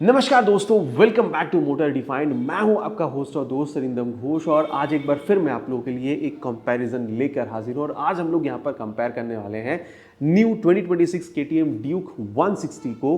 नमस्कार दोस्तों, welcome back to Motor Defined. मैं हूं आपका होस्ट और दोस्त अरिंदम घोष और आज एक बार फिर मैं आप लोगों के लिए एक कंपैरिजन लेकर हाजिर हूं। और आज हम लोग यहां पर कंपेयर करने वाले हैं न्यू 2026 केटीएम ड्यूक 160 को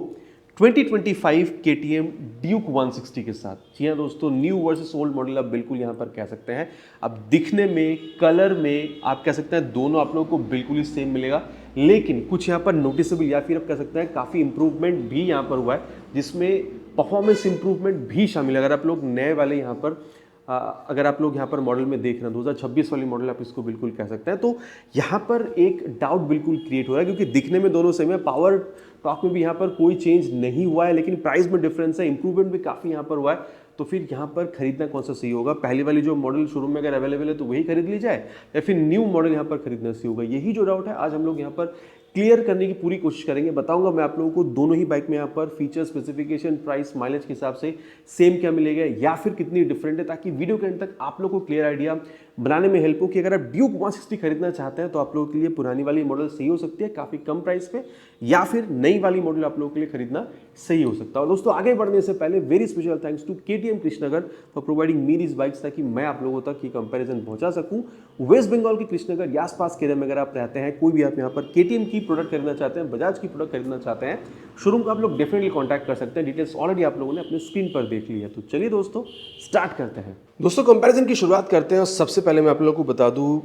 2025 केटीएम ड्यूक 160 के साथ। जी हाँ दोस्तों, न्यू वर्सेस ओल्ड मॉडल आप बिल्कुल यहाँ पर कह सकते हैं। अब दिखने में, कलर में आप कह सकते हैं दोनों आप लोगों को बिल्कुल ही सेम मिलेगा, लेकिन कुछ यहाँ पर नोटिसेबल या फिर आप कह सकते हैं काफ़ी इंप्रूवमेंट भी यहाँ पर हुआ है, जिसमें परफॉर्मेंस इंप्रूवमेंट भी शामिल है। अगर आप लोग नए वाले यहाँ पर अगर आप लोग यहाँ पर मॉडल में देख रहे हैं 2026 वाली मॉडल, आप इसको बिल्कुल कह सकते हैं, तो यहाँ पर एक डाउट बिल्कुल क्रिएट हो रहा है क्योंकि दिखने में दोनों सेम है, पावर टॉक में भी यहाँ पर कोई चेंज नहीं हुआ है, लेकिन प्राइस में डिफरेंस है, इंप्रूवमेंट भी काफ़ी यहाँ पर हुआ है। तो फिर यहाँ पर खरीदना कौन सा सही होगा? पहली वाली जो मॉडल शोरूम में अगर अवेलेबल है तो वही खरीद ली जाए, या फिर न्यू मॉडल यहाँ पर खरीदना सही होगा? यही जो डाउट है आज हम लोग यहाँ पर क्लियर करने की पूरी कोशिश करेंगे। बताऊंगा मैं आप लोगों को दोनों ही बाइक में यहाँ पर फीचर, स्पेसिफिकेशन, प्राइस, माइलेज के हिसाब से सेम क्या मिलेगा या फिर कितनी डिफरेंट है, ताकि वीडियो के एंड तक आप लोगों को क्लियर आइडिया बनाने में हेल्प हो कि अगर आप ड्यूक 160 खरीदना चाहते हैं तो आप लोगों के लिए पुरानी वाली मॉडल सही हो सकती है काफ़ी कम प्राइस पे, या फिर नई वाली मॉडल आप लोगों के लिए खरीदना सही हो सकता है। और दोस्तों, आगे बढ़ने से पहले very special thanks to KTM Krishnanagar for providing me these bikes, ताकि मैं आप लोगों तक ये कंपैरिजन पहुंचा सकूं। वेस्ट बंगाल के कृष्णनगर या आसपास के एरिया में अगर आप रहते हैं, कोई भी आप यहाँ पर केटीएम की प्रोडक्ट खरीदना चाहते हैं, बजाज की प्रोडक्ट खरीदना चाहते हैं, शोरूम को आप लोग डेफिनेटली कॉन्टैक्ट कर सकते हैं। डिटेल्स ऑलरेडी आप लोगों ने अपने स्क्रीन पर देख ली है। तो चलिए दोस्तों, स्टार्ट करते हैं। दोस्तों, कंपैरिजन की शुरुआत करते हैं और सबसे पहले मैं आप लोगों को बता दूं,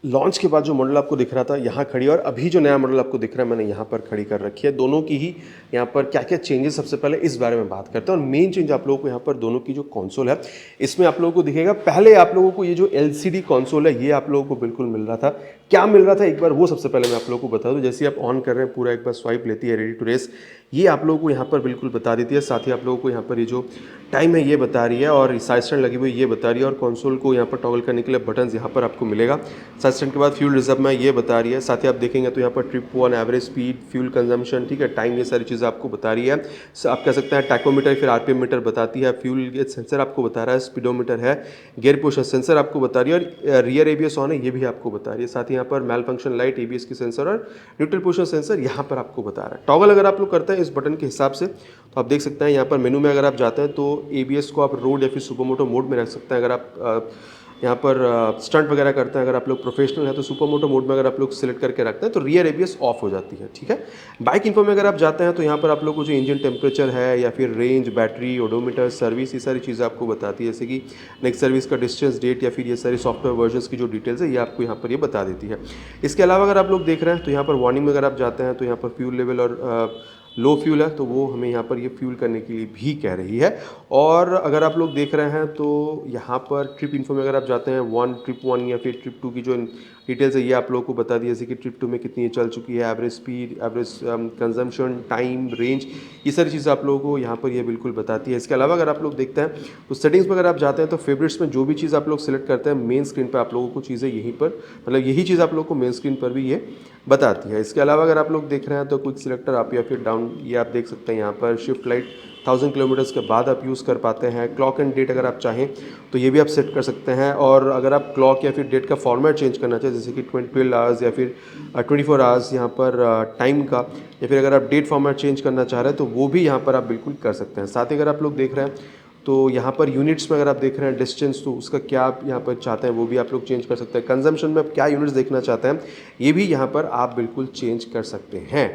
लॉन्च के बाद जो मॉडल आपको दिख रहा था यहाँ खड़ी, और अभी जो नया मॉडल आपको दिख रहा है मैंने यहाँ पर खड़ी कर रखी है। दोनों की ही यहाँ पर क्या क्या चेंजेस, सबसे पहले इस बारे में बात करते हैं। और मेन चेंज आप लोगों को यहाँ पर दोनों की जो कंसोल है इसमें आप लोगों को दिखेगा। पहले आप लोगों को ये जो LCD कंसोल है ये आप लोगों को बिल्कुल मिल रहा था। क्या मिल रहा था एक बार वो सबसे पहले मैं आप लोगों को बता दूं। जैसे आप ऑन कर रहे हैं, पूरा एक बार स्वाइप लेती है, रेडी टू रेस, ये आप लोगों को यहाँ पर बिल्कुल बता देती है। साथ ही आप लोगों को यहाँ पर ये जो टाइम है ये बता रही है, और साइड स्टैंड लगी हुई ये बता रही है, और कंसोल को यहाँ पर टॉगल करने के लिए बटन्स यहाँ पर आपको मिलेगा। साइड स्टैंड के बाद फ्यूल रिजर्व में ये बता रही है। साथ ही आप देखेंगे तो यहाँ पर trip 1, average speed, fuel consumption, ठीक है, टाइम, ये सारी चीज़ें आपको बता रही है। आप कह सकते हैं टैकोमीटर, फिर RPM मीटर बताती है, फ्यूल गेज सेंसर आपको बता रहा है, स्पीडोमीटर है, गियर पोजिशन सेंसर आपको बता रही है, और रियर ABS ऑन है ये भी आपको बता रही है। साथ ही यहाँ पर मेल फंक्शन लाइट, ABS की सेंसर और न्यूट्रल पोजिशन सेंसर यहाँ पर आपको बता रहा है। टॉगल अगर आप लोग करते हैं इस बटन के हिसाब से तो आप देख सकते हैं यहाँ पर मेनू में अगर आप जाते हैं तो ABS को आप रोड या फिर सुपरमोटो मोड में रख सकते हैं। अगर आप यहाँ पर स्टंट वगैरह करते हैं, अगर आप लोग प्रोफेशनल है तो सुपरमोटो मोड में अगर आप लोग सिलेक्ट करके रखते हैं तो रियर ABS ऑफ हो जाती है, ठीक है। बाइक इन्फो में अगर आप जाते हैं तो यहाँ पर आप लोग को जो इंजन टेम्परेचर है या फिर रेंज, बैटरी, ओडोमीटर, सर्विस, ये सारी चीज़ें आपको बताती है। जैसे कि नेक्स्ट सर्विस का डिस्टेंस, डेट, या फिर ये सारी सॉफ्टवेयर वर्जन्स की जो डिटेल्स है ये आपको यहाँ पर ये बता देती है। इसके अलावा अगर आप लोग देख रहे हैं तो यहाँ पर वार्निंग में अगर आप जाते हैं तो यहाँ पर फ्यूल लेवल और लो फ्यूल है तो वो हमें यहाँ पर ये फ्यूल करने के लिए भी कह रही है। और अगर आप लोग देख रहे हैं तो यहाँ पर ट्रिप इन्फो में अगर आप जाते हैं, ट्रिप 1 या फिर ट्रिप 2 की जो डिटेल्स है ये आप लोगों को बता दी, जैसे कि ट्रिप 2 में कितनी चल चुकी है, average speed, average consumption, time, range, ये सारी चीज़ें आप लोगों को यहाँ पर ये बिल्कुल बताती है। इसके अलावा अगर आप लोग देखते हैं तो सेटिंग्स में अगर आप जाते हैं तो फेवरेट्स में जो भी चीज़ आप लोग सेलेक्ट करते हैं मेन स्क्रीन पर आप लोगों को चीज़ें यहीं पर, मतलब यही चीज़ आप लोगों को मेन स्क्रीन पर भी ये बताती है। इसके अलावा अगर आप लोग देख रहे हैं तो क्विक सिलेक्टर अप या फिर डाउन ये आप देख सकते हैं। यहाँ पर शिफ्ट लाइट 1000 किलोमीटर्स के बाद आप यूज़ कर पाते हैं। क्लॉक एंड डेट अगर आप चाहें तो ये भी आप सेट कर सकते हैं। और अगर आप क्लॉक या फिर डेट का फॉर्मेट चेंज करना चाहें, जैसे कि 12 आवर्स या फिर 24 आवर्स यहाँ पर टाइम का, या फिर अगर आप डेट फॉर्मेट चेंज करना चाह रहे हैं तो वो भी यहाँ पर आप बिल्कुल कर सकते हैं। साथ ही अगर आप लोग देख रहे हैं तो यहाँ पर यूनिट्स में अगर आप देख रहे हैं डिस्टेंस, तो उसका क्या आप यहाँ पर चाहते हैं वो भी आप लोग चेंज कर सकते हैं। कंजम्पशन में आप क्या यूनिट्स देखना चाहते हैं ये भी यहाँ पर आप बिल्कुल चेंज कर सकते हैं।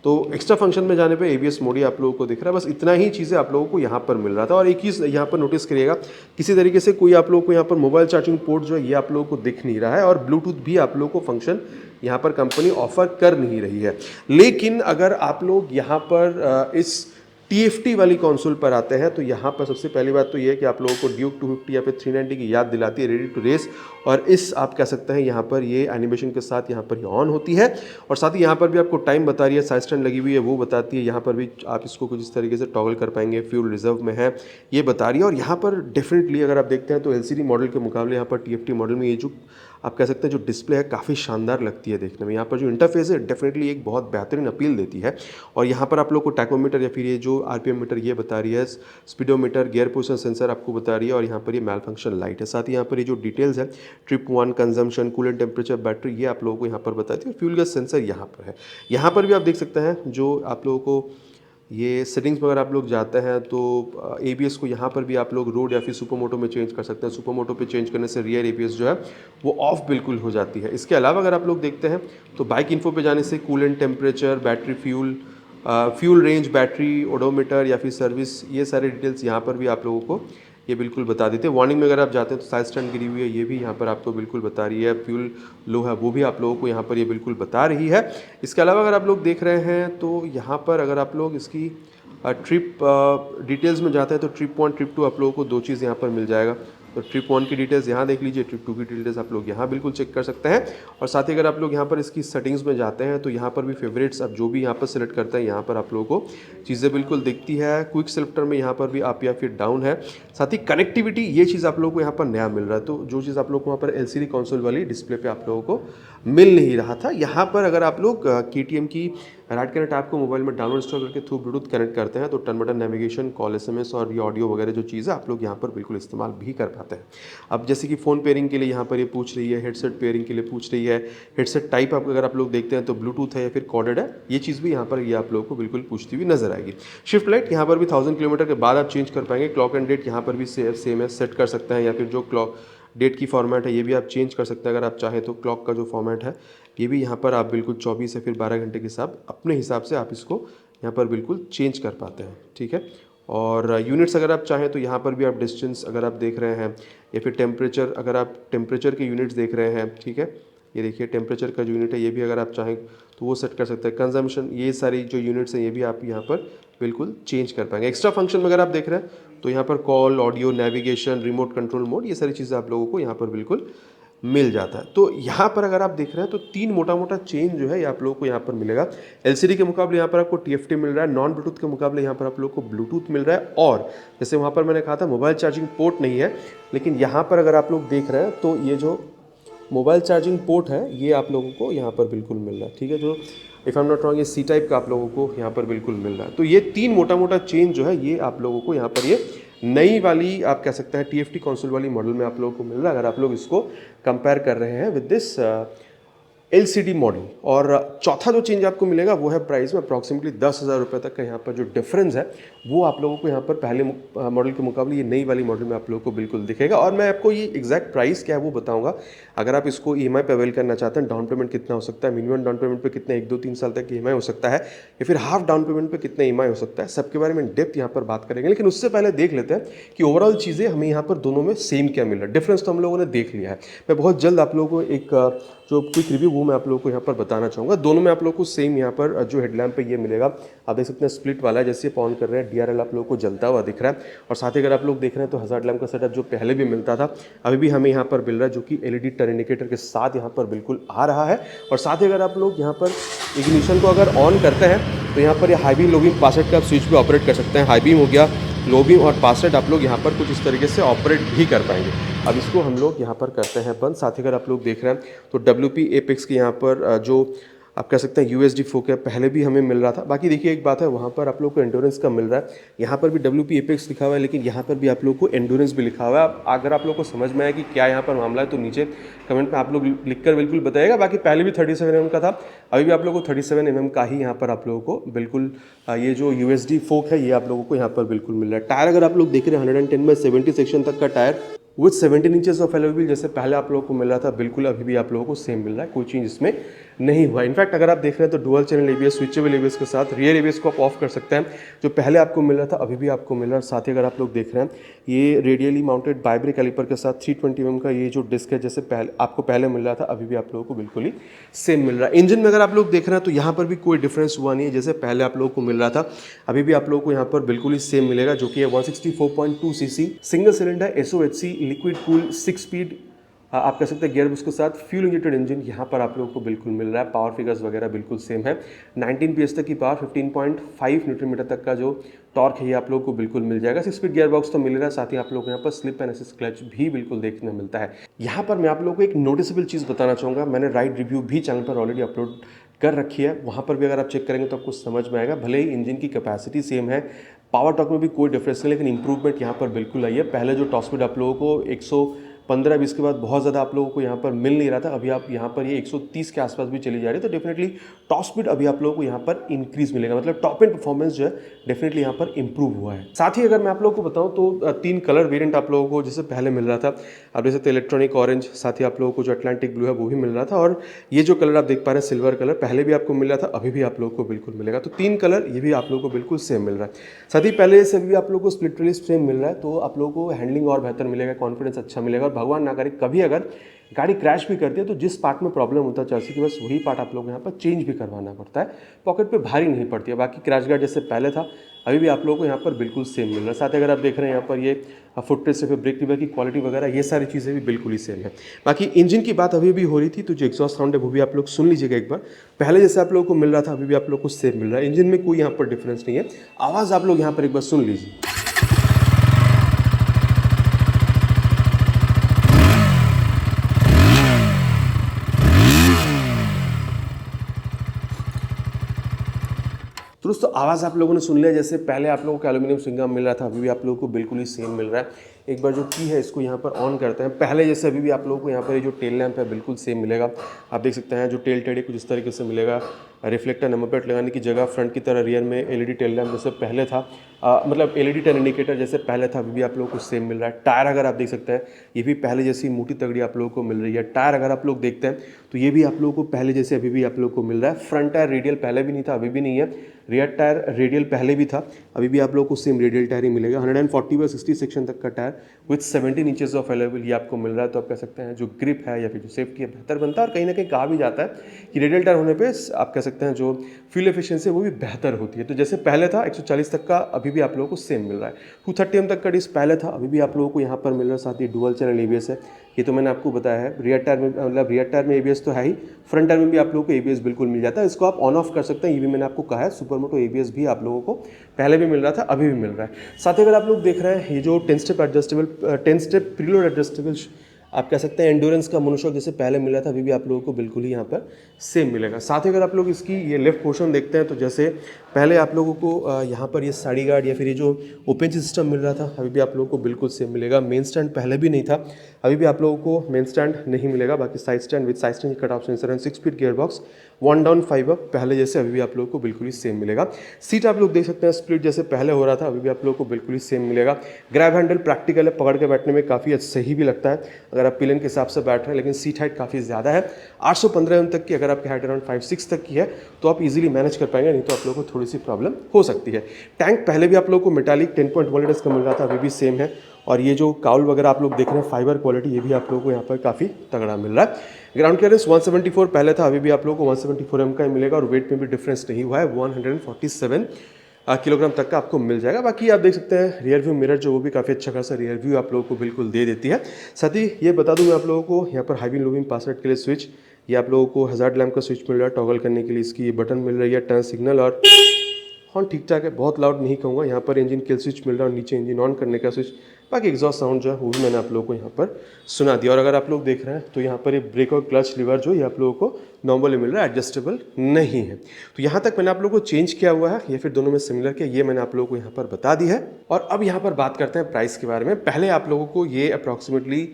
तो एक्स्ट्रा फंक्शन में जाने पे ABS मोड ही आप लोगों को दिख रहा है। बस इतना ही चीज़ें आप लोगों को यहाँ पर मिल रहा था। और एक चीज़ यहाँ पर नोटिस करिएगा, किसी तरीके से कोई आप लोगों को यहाँ पर मोबाइल चार्जिंग पोर्ट जो है ये आप लोगों को दिख नहीं रहा है, और ब्लूटूथ भी आप लोगों को फंक्शन यहाँ पर कंपनी ऑफर कर नहीं रही है। लेकिन अगर आप लोग यहाँ पर इस TFT वाली कंसोल पर आते हैं तो यहाँ पर सबसे पहली बात तो ये है कि आप लोगों को ड्यूक 250 या फिर 390 की याद दिलाती है, रेडी टू रेस। और इस आप कह सकते हैं यहाँ पर ये एनिमेशन के साथ यहाँ पर ये ऑन होती है। और साथ ही यहाँ पर भी आपको टाइम बता रही है, साइड स्टैंड लगी हुई है वो बताती है। यहाँ पर भी आप इसको कुछ इस तरीके से टॉगल कर पाएंगे, फ्यूल रिजर्व में है ये बता रही है। और यहाँ पर डेफिनेटली अगर आप देखते हैं तो LCD मॉडल के मुकाबले यहाँ पर TFT मॉडल में ये जो आप कह सकते हैं जो डिस्प्ले है काफ़ी शानदार लगती है देखने में। यहाँ पर जो इंटरफेस है डेफिनेटली एक बहुत बेहतरीन अपील देती है। और यहाँ पर आप लोग को टैकोमीटर या फिर ये जो RPM मीटर ये बता रही है, स्पीडोमीटर, गियर पोजिशन सेंसर आपको बता रही है, और यहाँ पर ये मेल फंक्शन लाइट है। साथ ही यहाँ पर ये जो डिटेल्स है trip 1, consumption, coolant temperature, battery, ये आप लोगों को यहाँ पर बताती है। फ्यूल गैस सेंसर यहाँ पर है। यहाँ पर भी आप देख सकते हैं जो आप लोगों को ये सेटिंग्स में अगर आप लोग जाते हैं तो ABS को यहाँ पर भी आप लोग रोड या फिर सुपर मोटो में चेंज कर सकते हैं। सुपर मोटो पे चेंज करने से रियर ABS जो है वो ऑफ बिल्कुल हो जाती है। इसके अलावा अगर आप लोग देखते हैं तो बाइक इन्फो पे जाने से coolant temperature, battery fuel range, battery odometer या फिर सर्विस, ये सारे डिटेल्स यहाँ पर भी आप लोगों को ये बिल्कुल बता देते हैं। वार्निंग में अगर आप जाते हैं तो साइड स्टैंड गिरी हुई है, ये भी यहाँ पर आपको बिल्कुल बता रही है। फ्यूल लो है वो भी आप लोगों को यहाँ पर ये बिल्कुल बता रही है। इसके अलावा अगर आप लोग देख रहे हैं तो यहाँ पर अगर आप लोग इसकी ट्रिप डिटेल्स में जाते हैं तो ट्रिप 1 ट्रिप 2 आप लोगों को 2 चीज़ यहाँ पर मिल जाएगा। तो ट्रिप 1 की डिटेल्स यहाँ देख लीजिए, ट्रिप 2 की डिटेल्स आप लोग यहाँ बिल्कुल चेक कर सकते हैं। और साथ ही अगर आप लोग यहाँ पर इसकी सेटिंग्स में जाते हैं तो यहाँ पर भी फेवरेट्स आप जो भी यहाँ पर सेलेक्ट करते हैं यहाँ पर आप लोगों को चीज़ें बिल्कुल दिखती है। क्विक सेलेक्टर में यहाँ पर भी अप या फिर डाउन है। साथ ही कनेक्टिविटी, ये चीज़ आप लोगों को यहाँ पर नया मिल रहा है। तो जो चीज़ आप लोग को वहाँ पर LCD कंसोल वाली डिस्प्ले पे आप लोगों को मिल नहीं रहा था, यहाँ पर अगर आप लोग KTM की राइट कनेक्ट ऐप को मोबाइल में डाउनलोड इंस्टॉल करके थ्रू ब्लूटूथ कनेक्ट करते हैं तो turn button navigation, call, SMS और ये ऑडियो वगैरह जो चीज़ है आप लोग यहाँ पर बिल्कुल इस्तेमाल भी कर पाते हैं। अब जैसे कि फ़ोन पेयरिंग के लिए यहाँ पर ये पूछ रही है, हेडसेट पेयरिंग के लिए पूछ रही है, हेडसेट टाइप आप अगर आप लोग देखते हैं तो ब्लूटूथ है या फिर कॉर्डेड है, ये चीज़ भी यहाँ पर ये आप लोगों को बिल्कुल पूछती हुई नजर आएगी। शिफ्ट लाइट यहाँ पर भी 1000 किलोमीटर के बाद आप चेंज कर पाएंगे। क्लॉक एंड डेट यहाँ पर भी सेम है, सेट कर सकते हैं या फिर जो क्लॉक डेट की फॉर्मेट है ये भी आप चेंज कर सकते हैं अगर आप चाहें तो। क्लॉक का जो फॉर्मेट है ये भी यहाँ पर आप बिल्कुल 24 या फिर 12 घंटे के हिसाब अपने हिसाब से आप इसको यहाँ पर बिल्कुल चेंज कर पाते हैं, ठीक है। और यूनिट्स अगर आप चाहें तो यहाँ पर भी आप डिस्टेंस अगर आप देख रहे हैं या फिर टेम्परेचर, अगर आप टेम्परेचर के यूनिट्स देख रहे हैं, ठीक है, ये देखिए टेम्परेचर का जो यूनिट है ये भी अगर आप चाहें तो वो सेट कर सकते हैं। कंजम्पशन, ये सारी जो यूनिट्स हैं ये भी आप यहाँ पर बिल्कुल चेंज कर पाएंगे। एक्स्ट्रा फंक्शन में अगर आप देख रहे हैं तो यहाँ पर call, audio, navigation, remote control mode, ये सारी चीज़ें आप लोगों को यहाँ पर बिल्कुल मिल जाता है। तो यहाँ पर अगर आप देख रहे हैं तो 3 मोटा मोटा चेंज जो है ये आप लोगों को यहाँ पर मिलेगा। LCD के मुकाबले यहाँ पर आपको TFT मिल रहा है, नॉन ब्लूटूथ के मुकाबले यहाँ पर आप लोगों को ब्लूटूथ मिल रहा है। और जैसे वहाँ पर मैंने कहा था मोबाइल चार्जिंग पोर्ट नहीं है, लेकिन यहाँ पर अगर आप लोग देख रहे हैं तो ये जो मोबाइल चार्जिंग पोर्ट है ये आप लोगों को यहाँ पर बिल्कुल मिल रहा है, ठीक है। जो if I am not wrong ये C टाइप का आप लोगों को यहाँ पर बिल्कुल मिल रहा है। तो ये 3 मोटा मोटा चेंज जो है ये आप लोगों को यहाँ पर ये नई वाली आप कह सकते हैं TFT कंसोल वाली मॉडल में आप लोगों को मिल रहा है अगर आप लोग इसको कंपेयर कर रहे हैं विद दिस LCD मॉडल। और चौथा जो चेंज आपको मिलेगा वो है प्राइस में। अप्रॉक्सीमेटली 10,000 रुपये तक का यहाँ पर जो डिफरेंस है वो आप लोगों को यहाँ पर पहले मॉडल के मुकाबले ये नई वाली मॉडल में आप लोगों को बिल्कुल दिखेगा। और मैं आपको ये एग्जैक्ट प्राइस क्या है वो बताऊंगा। अगर आप इसको EMI पे अवेल करना चाहते हैं, डाउन पेमेंट कितना हो सकता है, मिनिमम डाउन पेमेंट पे कितना 1, 2, 3 साल तक EMI हो सकता है, या फिर हाफ डाउन पेमेंट पे कितना EMI हो सकता है, सबके बारे में डेप्थ यहाँ पर बात करेंगे। लेकिन उससे पहले देख लेते हैं कि ओवरऑल चीज़ें हमें यहाँ पर दोनों में सेम क्या मिल रहा है। डिफरेंस तो हम लोगों ने देख लिया है। मैं बहुत जल्द आप लोगों को एक जो क्विक रिव्यू वो मैं आप लोगों को यहाँ पर बताना चाहूँगा। दोनों में आप लोगों को सेम यहाँ पर जो हेडलैम्प पे ये मिलेगा, आप देख सकते हैं स्प्लिट वाला है, जैसे ऑन कर रहे हैं DRL आप लोगों को जलता हुआ दिख रहा है। और साथ ही अगर आप लोग देख रहे हैं तो हज़ार्ड लैम्प का सेटअप जो पहले भी मिलता था अभी भी हमें यहाँ पर मिल रहा है, जो कि LED टर्न इंडिकेटर के साथ यहाँ पर बिल्कुल आ रहा है। और साथ ही अगर आप लोग यहाँ पर इग्निशन को अगर ऑन करते हैं तो यहाँ पर ये high beam, low beam, password का आप स्विच भी ऑपरेट कर सकते हैं। हाई बीम हो गया, लो बीम और पासवर्ड आप लोग यहाँ पर कुछ इस तरीके से ऑपरेट भी कर पाएंगे। अब इसको हम लोग यहाँ पर करते हैं बंद। साथ ही अगर आप लोग देख रहे हैं तो WP Apex के यहाँ पर जो आप कह सकते हैं USD फोक है, पहले भी हमें मिल रहा था। बाकी देखिए एक बात है, वहाँ पर आप लोग को एंडोरेंस का मिल रहा है, यहाँ पर भी WP Apex लिखा हुआ है, लेकिन यहाँ पर भी आप लोग को एंडोरेंस भी लिखा हुआ है। अगर आप लोग को समझ में आए कि क्या यहाँ पर मामला है तो नीचे कमेंट में आप लोग लिखकर बिल्कुल बताइएगा। बाकी पहले भी 37 mm का था, अभी भी आप लोगों को 37 mm का ही यहाँ पर आप लोगों को बिल्कुल ये जो USD फोक है ये आप लोगों को यहाँ पर बिल्कुल मिल रहा है। टायर अगर आप लोग देख रहे हैं 110/70 सेक्शन तक का tyre with 17 inches of alloy wheel, जैसे पहले आप लोगों को मिल रहा था बिल्कुल अभी भी आप लोगों को सेम मिल रहा है, कोई चेंज इसमें नहीं हुआ। इनफैक्ट अगर आप देख रहे हैं तो dual channel ABS, switchable ABS के साथ रियर ABS को आप ऑफ कर सकते हैं, जो पहले आपको मिल रहा था अभी भी आपको मिल रहा है। साथ ही अगर आप लोग देख रहे हैं ये रेडियली माउंटेड बाइब्रेक कैलिपर के साथ 320 mm का ये जो डिस्क है, जैसे पहले मिल रहा था अभी भी आप लोगों को बिल्कुल ही सेम मिल रहा है। इंजन में अगर आप लोग देख रहे हैं तो यहाँ पर भी कोई डिफरेंस हुआ नहीं है, जैसे पहले आप लोगों को मिल रहा था अभी भी आप लोगों को यहाँ पर बिल्कुल ही सेम मिलेगा, जो कि है 164.2 cc single cylinder SOHC liquid cool 6 speed आप कह सकते हैं गियर बॉक्स के साथ फ्यूल इंजेक्टेड इंजन यहाँ पर आप लोगों को बिल्कुल मिल रहा है। पावर फिगर्स वगैरह बिल्कुल सेम है। 19 PS तक की पावर, 15.5 न्यूटन मीटर तक का जो टॉर्क है ये आप लोगों को बिल्कुल मिल जाएगा। 6 स्पीड गियर बॉक्स तो मिल रहा है, साथ ही आप लोगों को यहाँ पर स्लिप एंड असिस्ट क्लच भी बिल्कुल देखने को मिलता है। यहाँ पर मैं आप लोगों को एक नोटिसेबल चीज़ बताना चाहूँगा, मैंने राइड रिव्यू भी चैनल पर ऑलरेडी अपलोड कर रखी है, वहाँ पर भी अगर आप चेक करेंगे तो आपको समझ में आएगा। भले ही इंजन की कैपेसिटी सेम है, पावर टॉर्क में भी कोई डिफरेंस नहीं, लेकिन इंप्रूवमेंट यहाँ पर बिल्कुल आई है। पहले जो टॉप स्पीड आप लोगों को 15-20 के बाद बहुत ज़्यादा आप लोगों को यहाँ पर मिल नहीं रहा था, अभी आप यहाँ पर ये 130 के आसपास भी चली जा रही है, तो डेफिनेटली टॉप स्पीड अभी आप लोगों को यहाँ पर इंक्रीज मिलेगा, मतलब टॉप एंड परफॉर्मेंस जो है डेफिनेटली यहाँ पर इंप्रूव हुआ है। साथ ही अगर मैं आप लोगों को बताऊँ तो 3 कलर वेरिएंट आप लोगों को जैसे पहले मिल रहा था, आप जैसे इलेक्ट्रॉनिक ऑरेंज, साथ ही आप लोगों को जो अटलांटिक ब्लू है वो भी मिल रहा था, और ये जो कलर आप देख पा रहे हैं सिल्वर कलर, पहले भी आपको मिल रहा था, अभी भी आप लोगों को बिल्कुल मिलेगा। तो 3 कलर ये भी आप लोगों को बिल्कुल सेम मिल रहा है। साथ ही पहले से भी आप लोगों को स्प्लिट रिलीज सेम मिल रहा है, तो आप लोगों को हैंडलिंग और बेहतर मिलेगा, कॉन्फिडेंस अच्छा मिलेगा, और भगवान ना करे कभी अगर गाड़ी क्रैश भी करती है तो जिस पार्ट में प्रॉब्लम होता है चर्सी की, बस वही पार्ट आप लोग यहाँ पर चेंज भी करवाना पड़ता है, पॉकेट पे भारी नहीं पड़ती है। बाकी क्रैश गार्ड जैसे पहले था अभी भी आप लोगों को यहाँ पर बिल्कुल सेम मिल रहा है। साथ ही अगर आप देख रहे हैं यहाँ पर ये फुटप्रिंट से ब्रेक लीवर की क्वालिटी वगैरह ये सारी चीज़ें भी बिल्कुल ही सेम है। बाकी इंजन की बात अभी भी हो रही थी, तो जो एग्जॉस्ट साउंड है वो भी आप लोग सुन लीजिएगा एक बार। पहले जैसे आप लोगों को मिल रहा था अभी भी आप लोग को सेम मिल रहा है, इंजन में कोई यहाँ पर डिफरेंस नहीं है। आवाज़ आप लोग यहाँ पर एक बार सुन लीजिए। तो दोस्तों आवाज़ आप लोगों ने सुन लिया, जैसे पहले आप लोगों को एल्यूमिनियम स्विंगम मिल रहा था अभी भी आप लोगों को बिल्कुल ही सेम मिल रहा है। एक बार जो की है इसको यहाँ पर ऑन करते हैं, पहले जैसे अभी भी आप लोगों को यहाँ पर ये जो टेल लैंप है बिल्कुल सेम मिलेगा। आप देख सकते हैं जो टेल टेड कुछ इस तरीके से मिलेगा, रिफ्लेक्टर नंबर प्लेट लगाने की जगह फ्रंट की तरह रियर में एलईडी टेल लैंप जैसे पहले था, मतलब एलईडी टर्न इंडिकेटर जैसे पहले था अभी भी आप लोगों को सेम मिल रहा है। टायर अगर आप देख सकते हैं ये भी पहले जैसी मोटी तगड़ी आप लोगों को मिल रही है। टायर अगर आप लोग देखते हैं तो ये भी आप लोगों को पहले जैसे अभी भी आप लोगों को मिल रहा है। फ्रंट टायर रेडियल पहले भी नहीं था अभी भी नहीं है, रियर टायर रेडियल पहले भी था अभी भी आप लोगों को सेम रेडियल टायर ही मिलेगा। 140/60 सेक्शन तक का tyre with 17 inches of available ये आपको मिल रहा है। तो आप कह सकते हैं जो ग्रिप है या फिर जो सेफ्टी है बेहतर बनता है, और कहीं ना कहीं कहा भी जाता है कि रेडियल टायर होने पे आप कह सकते हैं जो फ्यूल एफिशिएंसी वो भी बेहतर होती है। तो जैसे पहले था 140 तक का अभी भी आप लोगों को सेम मिल रहा है। 230 तक का डिस्क पहले था अभी भी आप लोगों को यहाँ पर मिल रहा है। साथ ही डुअल चैनल एबीएस है, ये तो मैंने आपको बताया है। रियर टायर में मतलब रियर टायर में एबीएस तो है ही, फ्रंट टायर में भी आप लोगों को एबीएस बिल्कुल मिल जाता है। इसको आप ऑन ऑफ कर सकते हैं, ये भी मैंने आपको कहा है। सुपर मोटो एबीएस भी आप लोगों को पहले भी मिल रहा था अभी भी मिल रहा है। साथ ही अगर आप लोग देख रहे हैं ये जो 10 स्टेप प्रीलोड एडजस्टेबल आप कह सकते हैं एंडोरेंस का मोनोशॉक जैसे पहले मिला था अभी भी आप लोगों को बिल्कुल ही यहाँ पर सेम मिलेगा। साथ ही अगर आप लोग इसकी ये लेफ्ट पोर्शन देखते हैं तो जैसे पहले आप लोगों को यहाँ पर ये साड़ी गार्ड या फिर ये जो ओपन सिस्टम मिल रहा था अभी भी आप लोगों को बिल्कुल सेम मिलेगा। मेन स्टैंड पहले भी नहीं था अभी भी आप लोगों को मेन स्टैंड नहीं मिलेगा। बाकी side stand with side stand cut off sensor 6 speed gear box 1 down 5 up पहले जैसे अभी भी आप लोगों को बिल्कुल ही सेम मिलेगा। सीट आप लोग देख सकते हैं स्प्लिट जैसे पहले हो रहा था अभी भी आप लोगों को बिल्कुल ही सेम मिलेगा। ग्रैब हैंडल प्रैक्टिकल है, पकड़ के बैठने में काफ़ी सही भी लगता है अगर आप पिलन के हिसाब से बैठ रहे हैं, लेकिन सीट हाइट काफ़ी ज़्यादा है 815 mm तक की। अगर आपकी हाइट अराउंड 5'6" तक की है तो आप इजीली मैनेज कर पाएंगे, नहीं तो आप लोगों को थोड़ी सी प्रॉब्लम हो सकती है। टैंक पहले भी आप लोगों को मेटालिक 10.1 लीटर्स का मिल रहा था अभी भी सेम है। और ये जो काउल वगैरह आप लोग देख रहे हैं फाइबर क्वालिटी ये भी आप लोगों को यहाँ पर काफ़ी तगड़ा मिल रहा है। ग्राउंड क्लियरेंस 174 पहले था अभी भी आप लोगों को 174 mm का ही मिलेगा, और वेट में भी डिफरेंस नहीं हुआ है, 147 किलोग्राम तक का आपको मिल जाएगा। बाकी आप देख सकते हैं रियर व्यू मिरर जो वो भी काफ़ी अच्छा खासा रियर व्यू आप लोगों को बिल्कुल दे देती है। साथ ही ये बता दूं मैं आप लोगों को यहाँ पर high beam low beam password के लिए स्विच, ये आप लोगों को हज़ार्ड लैम्प का स्विच मिल रहा है। टॉगल करने के लिए इसकी ये बटन मिल रही है। टर्न सिग्नल और हॉर्न ठीक ठाक है, बहुत लाउड नहीं कहूँगा। यहाँ पर इंजन किल स्विच मिल रहा है और नीचे इंजन ऑन करने का स्विच। बाकी एग्जॉस्ट साउंड जो है वो भी मैंने आप लोगों को यहाँ पर सुना दिया। और अगर आप लोग देख रहे हैं तो यहाँ पर ये ब्रेक और क्लच लीवर जो ये आप लोगों को नॉर्मली मिल रहा है, एडजस्टेबल नहीं है। तो यहाँ तक मैंने आप लोगों को चेंज किया हुआ है या फिर दोनों में सिमिलर किया, ये मैंने आप लोगों को यहाँ पर बता दी है। और अब यहाँ पर बात करते हैं प्राइस के बारे में। पहले आप लोगों को ये अप्रॉक्सीमेटली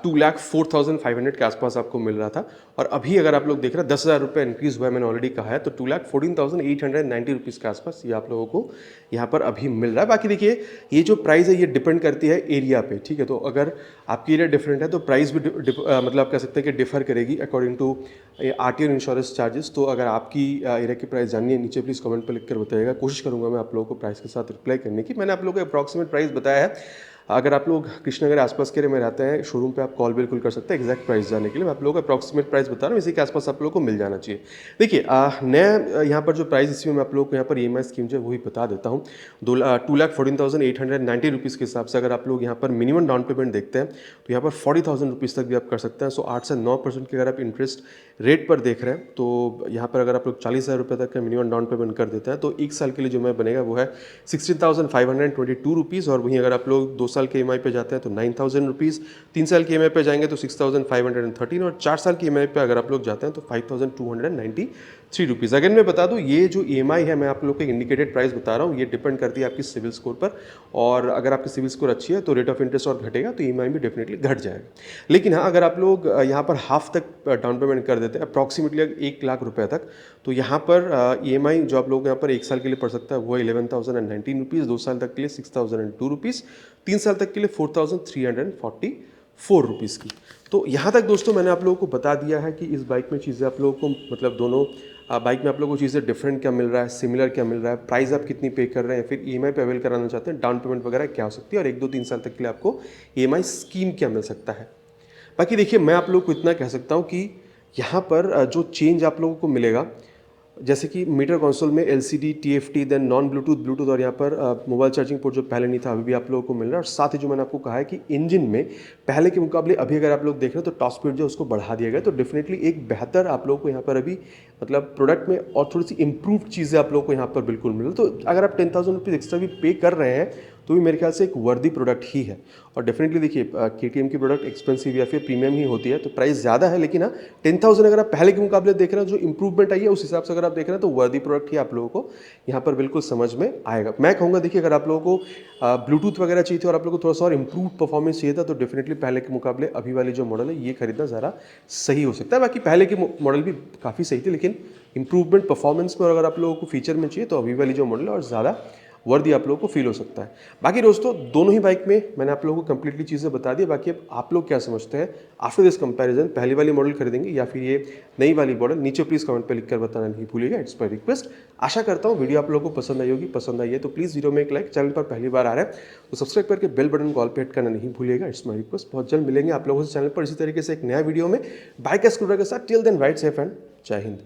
2,04,500 के आसपास आपको मिल रहा था, और अभी अगर आप लोग देख रहे हैं 10,000 रुपये इंक्रीज़ हुआ है, मैंने ऑलरेडी कहा है। तो 2,14,890 रुपीज़ के आसपास ये आप लोगों को यहाँ पर अभी मिल रहा है। बाकी देखिए ये जो प्राइस है ये डिपेंड करती है एरिया पे, ठीक है। तो अगर आपकी एरिया डिफरेंट है तो प्राइस भी मतलब आप कह सकते हैं कि डिफर करेगी according to RTO insurance charges. तो अगर आपकी एरिया की प्राइस जाननी है नीचे प्लीज़ कमेंट पर लिख कर बताइएगा, कोशिश करूँगा मैं आप लोगों को प्राइस के साथ रिप्लाई करने की। मैंने आप लोगों को अप्रॉक्सीमेट प्राइस बताया है। अगर आप लोग कृष्णनगर आसपास के एरिया में रहते हैं शोरूम पे आप कॉल बिल्कुल कर सकते हैं एग्जैक्ट प्राइस जानने के लिए। मैं आप लोगों को अप्रॉक्सीमेट प्राइस बता रहा हूँ, इसी के आसपास आप लोगों को मिल जाना चाहिए। देखिए नया यहाँ पर जो प्राइस इसी में मैं आप लोगों को यहाँ पर EMI स्कीम जो है वही बता देता हूँ। 2,14,890 रुपीज़ के हिसाब से अगर आप लोग यहाँ पर मिनिमम डाउन पेमेंट देखते हैं तो यहाँ पर 40,000 रुपीज़ तक भी आप कर सकते हैं। सो 8 से 9% की अगर आप इंटरेस्ट रेट पर देख रहे हैं तो यहाँ पर अगर आप लोग 40,000 रुपये तक का मिनिमम डाउन पेमेंट कर देते हैं तो 1 साल के लिए जो मैं बनेगा वो है 16,522 रुपीज़। और वहीं अगर आप लोग 2 साल के EMI पे जाते हैं तो 9,000 रुपीज़, 3 साल की EMI पे जाएंगे तो 6,513, और 4 साल की EMI पे अगर आप लोग जाते हैं तो 5,290 ₹3। अगेन मैं बता दूँ, ये जो ईएमआई है, मैं आप लोग को इंडिकेटेड प्राइस बता रहा हूँ, ये डिपेंड करती है आपकी सिविल स्कोर पर। और अगर आपकी सिविल स्कोर अच्छी है तो रेट ऑफ इंटरेस्ट और घटेगा, तो ईएमआई भी डेफिनेटली घट जाएगा। लेकिन हाँ, अगर आप लोग यहाँ पर हाफ तक डाउन पेमेंट कर देते हैं, अप्रॉक्सीमेटली ₹1,00,000 तक, तो यहाँ पर ईएमआई जो आप लोग यहाँ पर 1 साल के लिए पड़ सकता है वो है ₹11,019, 2 साल तक के लिए ₹6,002, 3 साल तक के लिए ₹4,344 की। तो यहाँ तक दोस्तों मैंने आप लोगों को बता दिया है कि इस बाइक में चीज़ें आप लोगों को, मतलब दोनों बाइक में आप लोगों को चीज़ें डिफरेंट क्या मिल रहा है, सिमिलर क्या मिल रहा है, प्राइस आप कितनी पे कर रहे हैं, फिर ईएमआई पे अवेल कराना चाहते हैं, डाउन पेमेंट वगैरह क्या हो सकती है, और 1 2 3 साल तक के लिए आपको ईएमआई स्कीम क्या मिल सकता है। बाकी देखिए, मैं आप लोगों को इतना कह सकता हूँ कि यहाँ पर जो चेंज आप लोगों को मिलेगा, जैसे कि मीटर कंसोल में LCD, TFT, then non Bluetooth, Bluetooth, और यहाँ पर मोबाइल चार्जिंग पोर्ट जो पहले नहीं था अभी भी आप लोगों को मिल रहा है। और साथ ही जो मैंने आपको कहा है कि इंजन में पहले के मुकाबले अभी अगर आप लोग देख रहे हो तो टॉप स्पीड जो उसको बढ़ा दिया गया, तो डेफिनेटली एक बेहतर आप लोगों को यहाँ पर अभी, मतलब प्रोडक्ट में और थोड़ी सी इंप्रूव्ड चीज़ें आप लोगों को यहाँ पर बिल्कुल मिल रही है। तो अगर आप ₹10,000 एक्स्ट्रा भी पे कर रहे हैं तो भी मेरे ख्याल से एक वर्दी प्रोडक्ट ही है। और डेफिनेटली देखिए, केटीएम की प्रोडक्ट एक्सपेंसिव या फिर प्रीमियम ही होती है, तो प्राइस ज़्यादा है, लेकिन हाँ 10,000 अगर आप पहले के मुकाबले देख रहे हैं, जो इंप्रूवमेंट आई है उस हिसाब से अगर आप देख रहे हैं, तो वर्दी प्रोडक्ट ही आप लोगों को यहाँ पर बिल्कुल समझ में आएगा। मैं कहूँगा देखिए, अगर आप लोगों को ब्लूटूथ वगैरह चाहिए थी और आप लोगों को थोड़ा सा और इंप्रूव परफॉर्मेंस चाहिए था, तो डेफिनेटली पहले के मुकाबले अभी वाली जो मॉडल है ये खरीदना ज़रा सही हो सकता है। बाकी पहले के मॉडल भी काफ़ी सही थे, लेकिन इंप्रूवमेंट परफॉर्मेंस में अगर आप लोगों को फीचर में चाहिए तो अभी वाली जो मॉडल है और ज़्यादा वर्दी आप लोगों को फील हो सकता है। बाकी दोस्तों, दोनों ही बाइक में मैंने आप लोगों को कंप्लीटली चीज़ें बता दी। बाकी अब आप लोग क्या समझते हैं आफ्टर दिस कंपैरिजन, पहली वाली मॉडल खरीदेंगे या फिर ये नई वाली मॉडल? नीचे प्लीज़ कमेंट पे लिखकर बताना नहीं भूलिएगा, इट्स माय रिक्वेस्ट। आशा करता हूँ वीडियो आप लोगों को पसंद आई होगी। पसंद आई है तो प्लीज़ वीडियो में एक लाइक, चैनल पर पहली बार आ रहा है तो सब्सक्राइब करके बेल बटन कॉल पे हिट करना नहीं भूलिएगा, इट्स माय रिक्वेस्ट। बहुत जल्द मिलेंगे आप लोगों से चैनल पर इसी तरीके से एक नया वीडियो में बाइक या स्कूटर के साथ। Till then ride safe and जय हिंद।